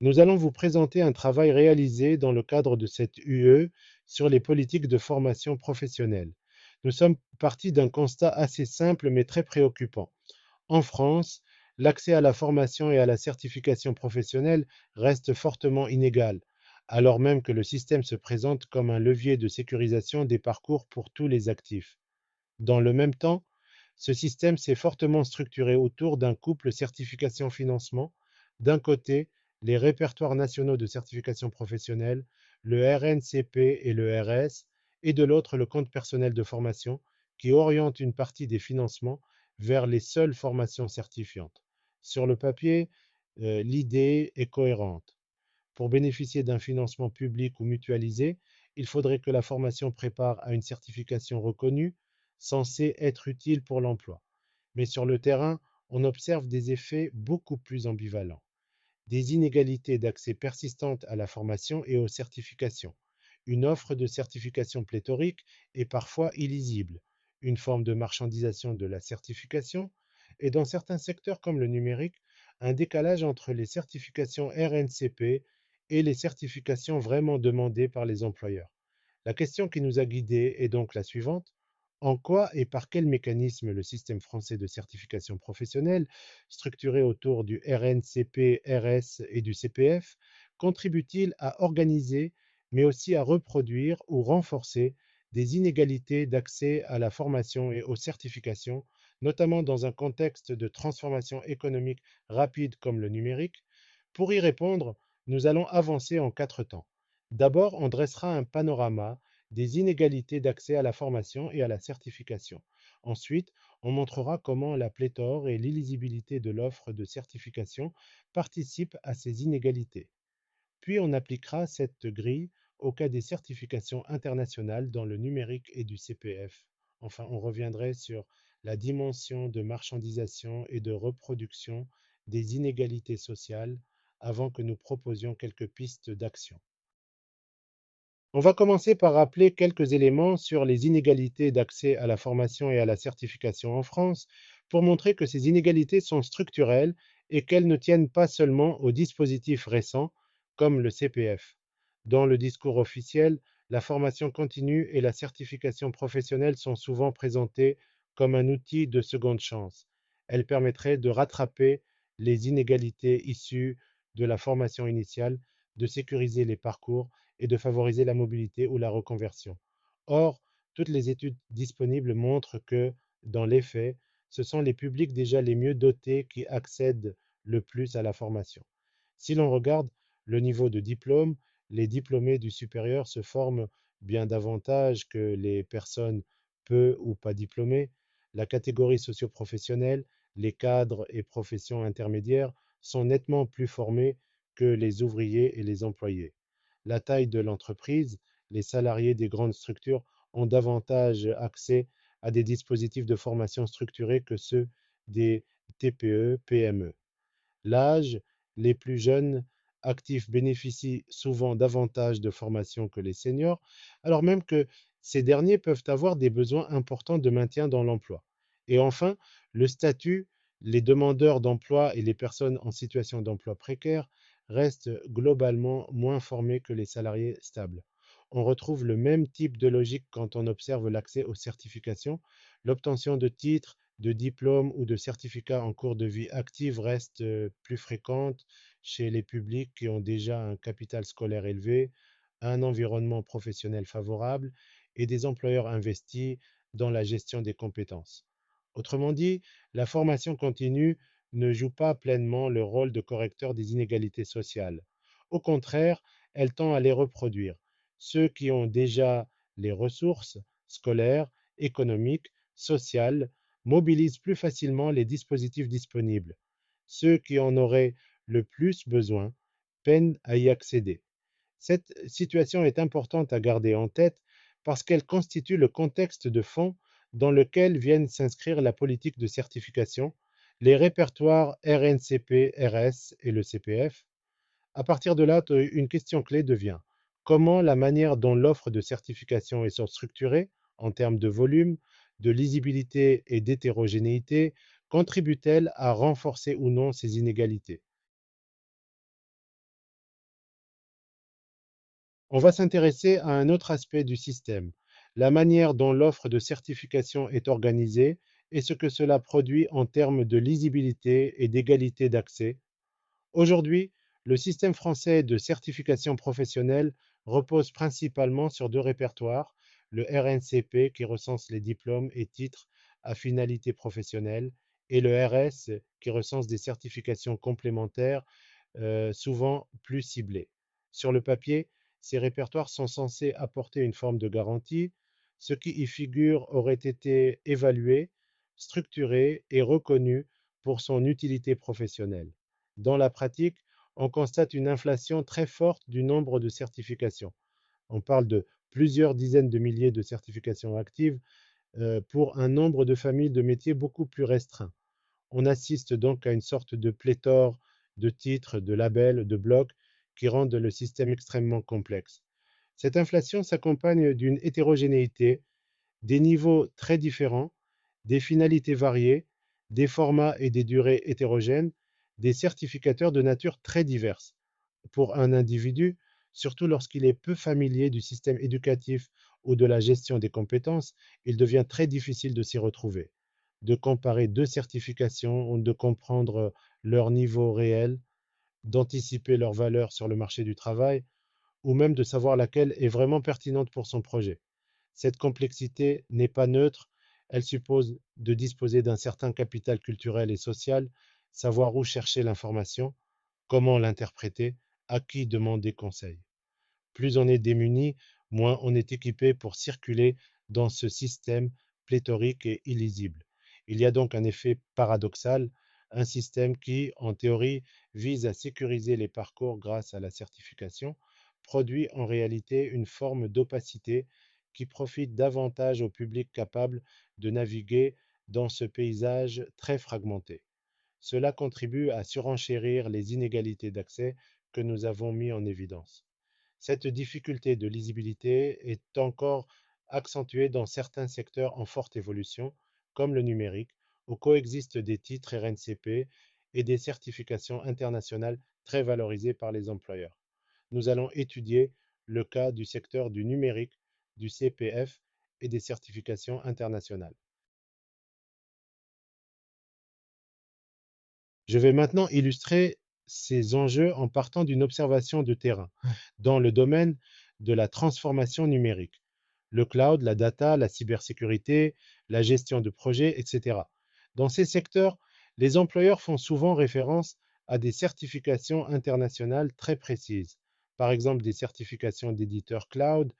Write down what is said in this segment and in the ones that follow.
Nous allons vous présenter un travail réalisé dans le cadre de cette UE sur les politiques de formation professionnelle. Nous sommes partis d'un constat assez simple mais très préoccupant. En France, l'accès à la formation et à la certification professionnelle reste fortement inégal, alors même que le système se présente comme un levier de sécurisation des parcours pour tous les actifs. Dans le même temps, ce système s'est fortement structuré autour d'un couple certification-financement. D'un côté, les répertoires nationaux de certification professionnelle, le RNCP et le RS, et de l'autre, le compte personnel de formation, qui oriente une partie des financements vers les seules formations certifiantes. Sur le papier, l'idée est cohérente. Pour bénéficier d'un financement public ou mutualisé, il faudrait que la formation prépare à une certification reconnue, censée être utile pour l'emploi. Mais sur le terrain, on observe des effets beaucoup plus ambivalents. Des inégalités d'accès persistantes à la formation et aux certifications. Une offre de certification pléthorique et parfois illisible. Une forme de marchandisation de la certification. Et dans certains secteurs comme le numérique, un décalage entre les certifications RNCP et les certifications vraiment demandées par les employeurs. La question qui nous a guidés est donc la suivante. En quoi et par quel mécanisme le système français de certification professionnelle, structuré autour du RNCP, RS et du CPF, contribue-t-il à organiser, mais aussi à reproduire ou renforcer des inégalités d'accès à la formation et aux certifications, notamment dans un contexte de transformation économique rapide comme le numérique? Pour y répondre, nous allons avancer en quatre temps. D'abord, on dressera un panorama des inégalités d'accès à la formation et à la certification. Ensuite, on montrera comment la pléthore et l'illisibilité de l'offre de certification participent à ces inégalités. Puis on appliquera cette grille au cas des certifications internationales dans le numérique et du CPF. Enfin, on reviendrait sur la dimension de marchandisation et de reproduction des inégalités sociales avant que nous proposions quelques pistes d'action. On va commencer par rappeler quelques éléments sur les inégalités d'accès à la formation et à la certification en France pour montrer que ces inégalités sont structurelles et qu'elles ne tiennent pas seulement aux dispositifs récents comme le CPF. Dans le discours officiel, la formation continue et la certification professionnelle sont souvent présentées comme un outil de seconde chance. Elles permettraient de rattraper les inégalités issues de la formation initiale, de sécuriser les parcours et de favoriser la mobilité ou la reconversion. Or, toutes les études disponibles montrent que, dans les faits, ce sont les publics déjà les mieux dotés qui accèdent le plus à la formation. Si l'on regarde le niveau de diplôme, les diplômés du supérieur se forment bien davantage que les personnes peu ou pas diplômées. La catégorie socio-professionnelle, les cadres et professions intermédiaires sont nettement plus formés que les ouvriers et les employés. La taille de l'entreprise, les salariés des grandes structures ont davantage accès à des dispositifs de formation structurés que ceux des TPE, PME. L'âge, les plus jeunes actifs bénéficient souvent davantage de formation que les seniors, alors même que ces derniers peuvent avoir des besoins importants de maintien dans l'emploi. Et enfin, le statut, les demandeurs d'emploi et les personnes en situation d'emploi précaire restent globalement moins formés que les salariés stables. On retrouve le même type de logique quand on observe l'accès aux certifications. L'obtention de titres, de diplômes ou de certificats en cours de vie active reste plus fréquente chez les publics qui ont déjà un capital scolaire élevé, un environnement professionnel favorable et des employeurs investis dans la gestion des compétences. Autrement dit, la formation continue ne joue pas pleinement le rôle de correcteur des inégalités sociales. Au contraire, elle tend à les reproduire. Ceux qui ont déjà les ressources scolaires, économiques, sociales, mobilisent plus facilement les dispositifs disponibles. Ceux qui en auraient le plus besoin peinent à y accéder. Cette situation est importante à garder en tête parce qu'elle constitue le contexte de fond dans lequel viennent s'inscrire la politique de certification, les répertoires RNCP, RS et le CPF. À partir de là, une question clé devient comment la manière dont l'offre de certification est structurée en termes de volume, de lisibilité et d'hétérogénéité contribue-t-elle à renforcer ou non ces inégalités? On va s'intéresser à un autre aspect du système, la manière dont l'offre de certification est organisée et ce que cela produit en termes de lisibilité et d'égalité d'accès. Aujourd'hui, le système français de certification professionnelle repose principalement sur deux répertoires, le RNCP qui recense les diplômes et titres à finalité professionnelle et le RS qui recense des certifications complémentaires souvent plus ciblées. Sur le papier, ces répertoires sont censés apporter une forme de garantie. Ce qui y figure aurait été évalué, structuré et reconnu pour son utilité professionnelle. Dans la pratique, on constate une inflation très forte du nombre de certifications. On parle de plusieurs dizaines de milliers de certifications actives pour un nombre de familles de métiers beaucoup plus restreint. On assiste donc à une sorte de pléthore de titres, de labels, de blocs qui rendent le système extrêmement complexe. Cette inflation s'accompagne d'une hétérogénéité, des niveaux très différents, des finalités variées, des formats et des durées hétérogènes, des certificateurs de nature très diverse. Pour un individu, surtout lorsqu'il est peu familier du système éducatif ou de la gestion des compétences, il devient très difficile de s'y retrouver, de comparer deux certifications, de comprendre leur niveau réel, d'anticiper leur valeur sur le marché du travail, ou même de savoir laquelle est vraiment pertinente pour son projet. Cette complexité n'est pas neutre, elle suppose de disposer d'un certain capital culturel et social, savoir où chercher l'information, comment l'interpréter, à qui demander conseil. Plus on est démuni, moins on est équipé pour circuler dans ce système pléthorique et illisible. Il y a donc un effet paradoxal, un système qui, en théorie, vise à sécuriser les parcours grâce à la certification, produit en réalité une forme d'opacité qui profite davantage au public capable de naviguer dans ce paysage très fragmenté. Cela contribue à surenchérir les inégalités d'accès que nous avons mis en évidence. Cette difficulté de lisibilité est encore accentuée dans certains secteurs en forte évolution, comme le numérique, où coexistent des titres RNCP et des certifications internationales très valorisées par les employeurs. Nous allons étudier le cas du secteur du numérique, du CPF et des certifications internationales. Je vais maintenant illustrer ces enjeux en partant d'une observation de terrain dans le domaine de la transformation numérique, le cloud, la data, la cybersécurité, la gestion de projets, etc. Dans ces secteurs, les employeurs font souvent référence à des certifications internationales très précises, par exemple des certifications d'éditeurs cloud,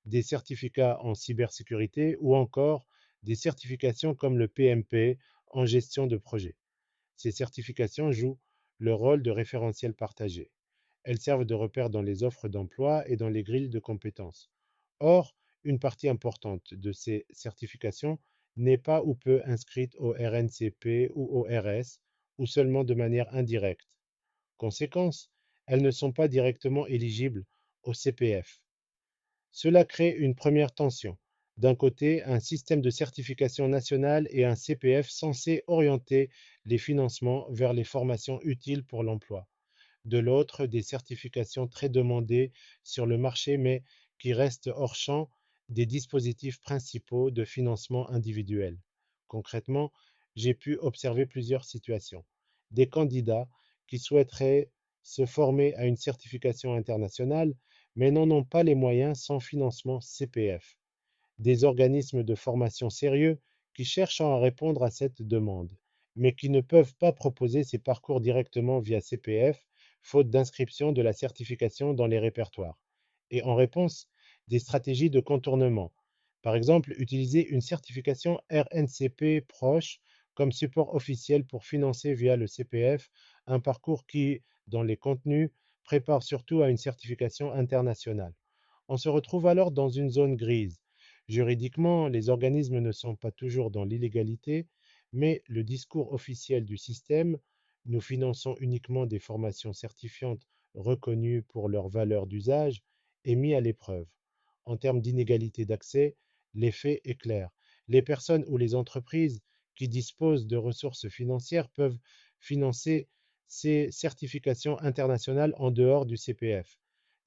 des certificats en cybersécurité ou encore des certifications comme le PMP en gestion de projet. Ces certifications jouent le rôle de référentiel partagé. Elles servent de repère dans les offres d'emploi et dans les grilles de compétences. Or, une partie importante de ces certifications n'est pas ou peu inscrite au RNCP ou au RS, ou seulement de manière indirecte. Conséquence, elles ne sont pas directement éligibles au CPF. Cela crée une première tension. D'un côté, un système de certification nationale et un CPF censé orienter les financements vers les formations utiles pour l'emploi. De l'autre, des certifications très demandées sur le marché mais qui restent hors champ des dispositifs principaux de financement individuel. Concrètement, j'ai pu observer plusieurs situations. Des candidats qui souhaiteraient se former à une certification internationale mais n'en ont pas les moyens sans financement CPF. Des organismes de formation sérieux qui cherchent à répondre à cette demande, mais qui ne peuvent pas proposer ces parcours directement via CPF, faute d'inscription de la certification dans les répertoires. Et en réponse, des stratégies de contournement. Par exemple, utiliser une certification RNCP proche comme support officiel pour financer via le CPF un parcours qui, dans les contenus, prépare surtout à une certification internationale. On se retrouve alors dans une zone grise. Juridiquement, les organismes ne sont pas toujours dans l'illégalité, mais le discours officiel du système, nous finançons uniquement des formations certifiantes reconnues pour leur valeur d'usage, est mis à l'épreuve. En termes d'inégalité d'accès, l'effet est clair. Les personnes ou les entreprises qui disposent de ressources financières peuvent financer ces certifications internationales en dehors du CPF.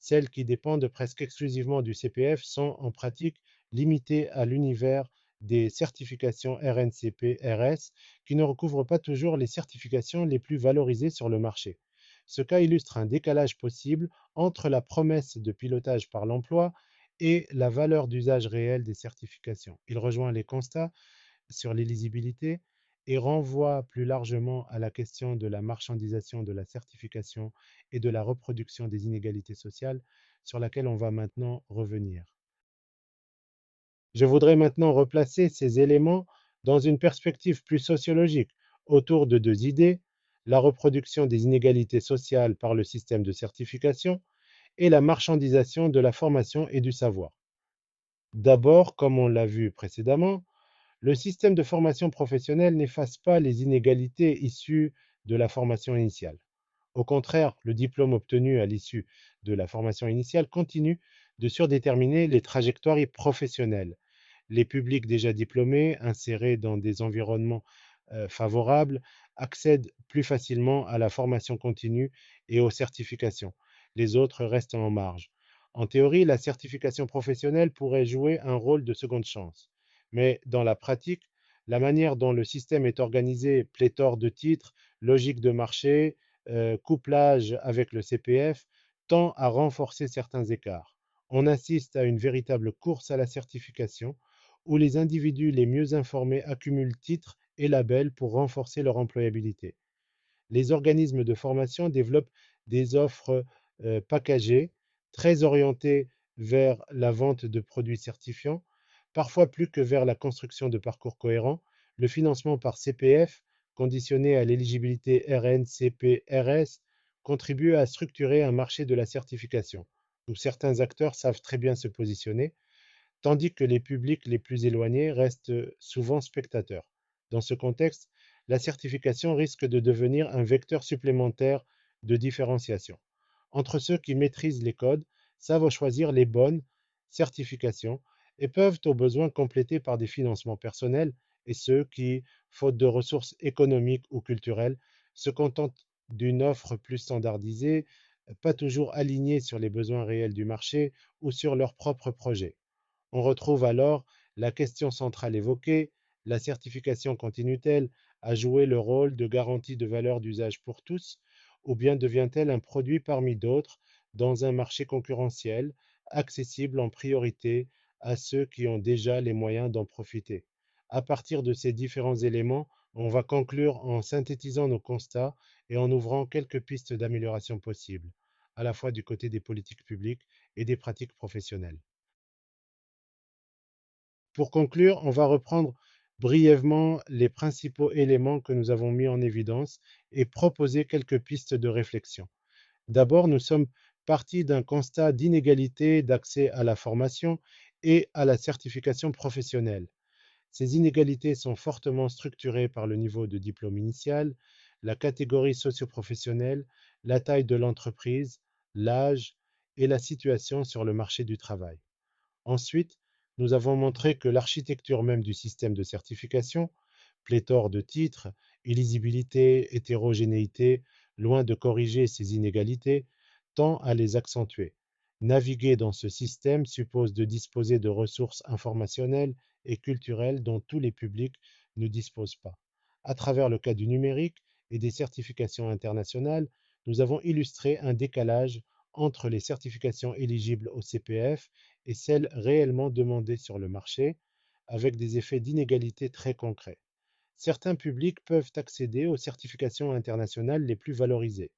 Celles qui dépendent presque exclusivement du CPF sont en pratique limitées à l'univers des certifications RNCP-RS qui ne recouvrent pas toujours les certifications les plus valorisées sur le marché. Ce cas illustre un décalage possible entre la promesse de pilotage par l'emploi et la valeur d'usage réel des certifications. Il rejoint les constats sur l'illisibilité et renvoie plus largement à la question de la marchandisation de la certification et de la reproduction des inégalités sociales sur laquelle on va maintenant revenir. Je voudrais maintenant replacer ces éléments dans une perspective plus sociologique autour de deux idées, la reproduction des inégalités sociales par le système de certification et la marchandisation de la formation et du savoir. D'abord, comme on l'a vu précédemment, le système de formation professionnelle n'efface pas les inégalités issues de la formation initiale. Au contraire, le diplôme obtenu à l'issue de la formation initiale continue de surdéterminer les trajectoires professionnelles. Les publics déjà diplômés, insérés dans des environnements favorables, accèdent plus facilement à la formation continue et aux certifications. Les autres restent en marge. En théorie, la certification professionnelle pourrait jouer un rôle de seconde chance. Mais dans la pratique, la manière dont le système est organisé, pléthore de titres, logique de marché, couplage avec le CPF, tend à renforcer certains écarts. On assiste à une véritable course à la certification où les individus les mieux informés accumulent titres et labels pour renforcer leur employabilité. Les organismes de formation développent des offres packagées, très orientées vers la vente de produits certifiants, parfois plus que vers la construction de parcours cohérents. Le financement par CPF, conditionné à l'éligibilité RN-CP-RS, contribue à structurer un marché de la certification, où certains acteurs savent très bien se positionner, tandis que les publics les plus éloignés restent souvent spectateurs. Dans ce contexte, la certification risque de devenir un vecteur supplémentaire de différenciation entre ceux qui maîtrisent les codes, savent choisir les bonnes certifications et peuvent au besoin compléter par des financements personnels et ceux qui, faute de ressources économiques ou culturelles, se contentent d'une offre plus standardisée, pas toujours alignée sur les besoins réels du marché ou sur leurs propres projets. On retrouve alors la question centrale évoquée, la certification continue-t-elle à jouer le rôle de garantie de valeur d'usage pour tous, ou bien devient-elle un produit parmi d'autres dans un marché concurrentiel, accessible en priorité à ceux qui ont déjà les moyens d'en profiter? À partir de ces différents éléments, on va conclure en synthétisant nos constats et en ouvrant quelques pistes d'amélioration possibles, à la fois du côté des politiques publiques et des pratiques professionnelles. Pour conclure, on va reprendre brièvement les principaux éléments que nous avons mis en évidence et proposer quelques pistes de réflexion. D'abord, nous sommes partis d'un constat d'inégalité d'accès à la formation et à la certification professionnelle. Ces inégalités sont fortement structurées par le niveau de diplôme initial, la catégorie socio-professionnelle, la taille de l'entreprise, l'âge et la situation sur le marché du travail. Ensuite, nous avons montré que l'architecture même du système de certification, pléthore de titres, illisibilité, hétérogénéité, loin de corriger ces inégalités, tend à les accentuer. Naviguer dans ce système suppose de disposer de ressources informationnelles et culturelles dont tous les publics ne disposent pas. À travers le cas du numérique et des certifications internationales, nous avons illustré un décalage entre les certifications éligibles au CPF et celles réellement demandées sur le marché, avec des effets d'inégalité très concrets. Certains publics peuvent accéder aux certifications internationales les plus valorisées.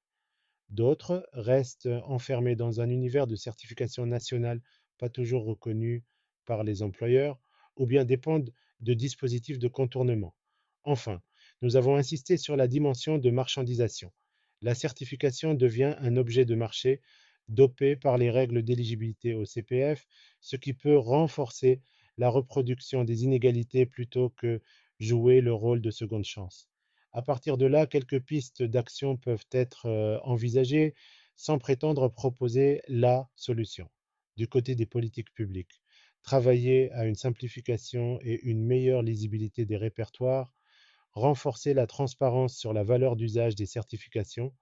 D'autres restent enfermés dans un univers de certification nationale pas toujours reconnu par les employeurs ou bien dépendent de dispositifs de contournement. Enfin, nous avons insisté sur la dimension de marchandisation. La certification devient un objet de marché dopé par les règles d'éligibilité au CPF, ce qui peut renforcer la reproduction des inégalités plutôt que jouer le rôle de seconde chance. À partir de là, quelques pistes d'action peuvent être envisagées sans prétendre proposer la solution. Du côté des politiques publiques, travailler à une simplification et une meilleure lisibilité des répertoires, renforcer la transparence sur la valeur d'usage des certifications,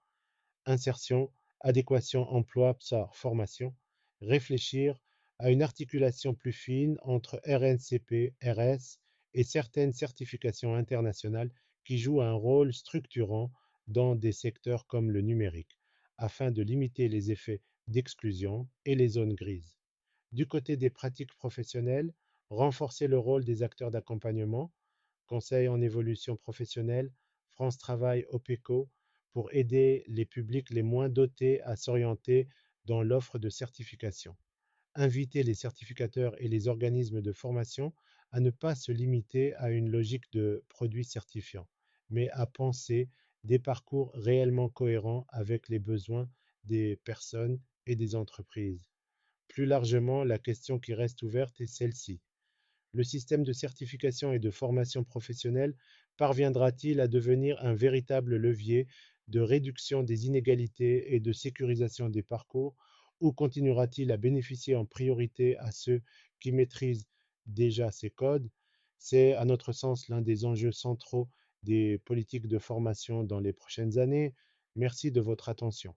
insertion, adéquation emploi-formation, réfléchir à une articulation plus fine entre RNCP, RS et certaines certifications internationales qui jouent un rôle structurant dans des secteurs comme le numérique, afin de limiter les effets d'exclusion et les zones grises. Du côté des pratiques professionnelles, renforcer le rôle des acteurs d'accompagnement, Conseil en évolution professionnelle, France Travail, OPECO, pour aider les publics les moins dotés à s'orienter dans l'offre de certification. Inviter les certificateurs et les organismes de formation à ne pas se limiter à une logique de produits certifiants, mais à penser des parcours réellement cohérents avec les besoins des personnes et des entreprises. Plus largement, la question qui reste ouverte est celle-ci. Le système de certification et de formation professionnelle parviendra-t-il à devenir un véritable levier de réduction des inégalités et de sécurisation des parcours, ou continuera-t-il à bénéficier en priorité à ceux qui maîtrisent déjà ces codes? C'est, à notre sens, l'un des enjeux centraux des politiques de formation dans les prochaines années. Merci de votre attention.